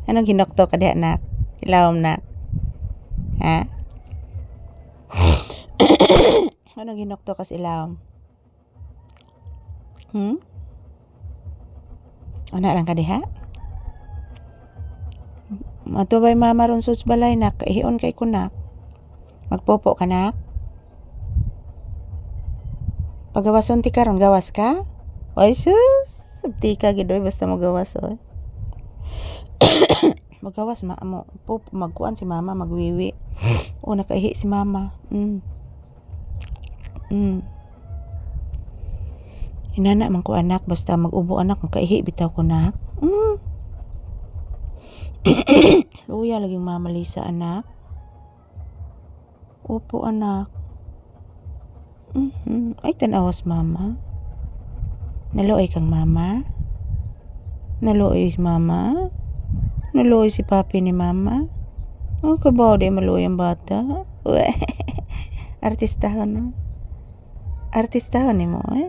Anong ginokto ka diha nak? Ilawom nak. Ha? Anong ginokto ka sa ilawom? Ana lang ka diha? Matubay mama ron sa balay nak. Ihion kay ko nak. Magpopo ka nak? Pagawason ti karon gawas ka? Ay sus! Sabti ka gidoy basta magawas oy. Magawas mo magkuan si mama magwiwi. O nakaihi si mama. Inana man ko anak basta mag-ubo anak makaihi bitaw ko nak. Luya laging mama Lisa anak. Opo anak. Ay tanawas mama. Naluoy kang mama. Naluoy mama. Naluoy si papi ni mama. Oh, kabaw di maluoy ang bata. Artistahon no? Artistahon ni mo eh?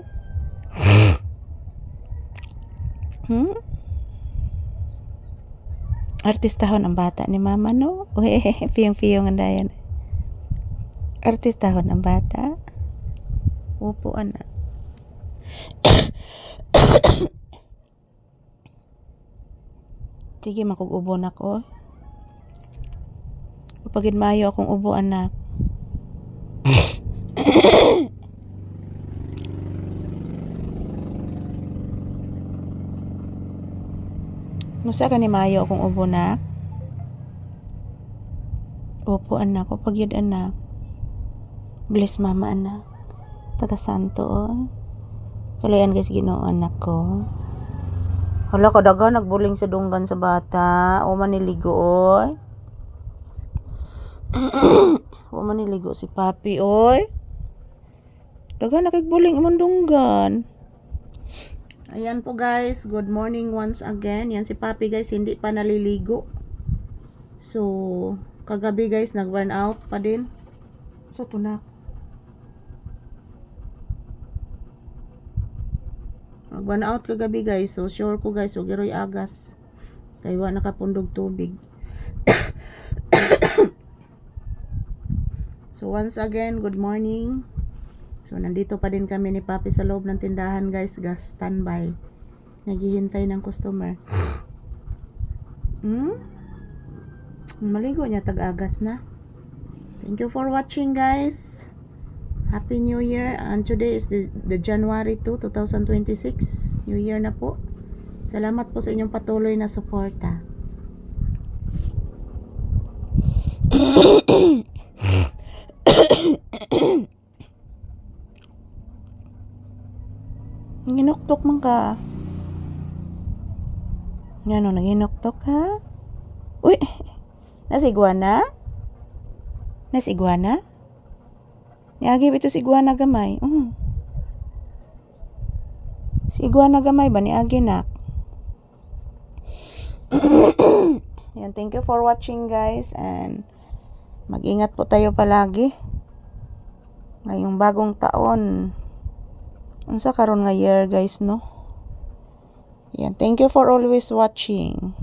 Artistahon ang bata ni mama no? Fiyong-fiyong ang dayan. Artistahon ang bata. Upo anak. Sige makug-ubo na ko. Pagid maayo akong ubo anak. Nusa ka ni maayo akong ubo nak? Opo anak, pagid anak. Bless mama anak. Tata santo oh. Kalayan guys Ginoo anak ko. Hala kadaga nagbuling sa dunggan sa bata. O maniligo oy. O maniligo si papi oy. Daga nakigbuling imong dunggan. Ayan po guys, good morning once again. Yan si papi guys, hindi pa naliligo. So, kagabi guys, nag-burn out pa din. Sa tunak. Nag-burn out kagabi guys. So, sure ko guys, so giroy agas. Kaya nakapundog tubig. So, once again, good morning. So, nandito pa din kami ni Papi sa loob ng tindahan guys. Standby. Naghihintay ng customer. Maligo niya tag-agas na. Thank you for watching guys. Happy New Year. And today is the January 2, 2026. New Year na po. Salamat po sa inyong patuloy na suporta. Ginuktok man ka. Ngano naginuktok ha? Uy, nasa iguana? Nasa iguana? Niagib ito si iguana gamay. Si iguana gamay ba niagi nak? Yan, thank you for watching guys and mag-ingat po tayo palagi. Ngayong bagong taon. Unsa karon nga year guys no? Yan, thank you for always watching.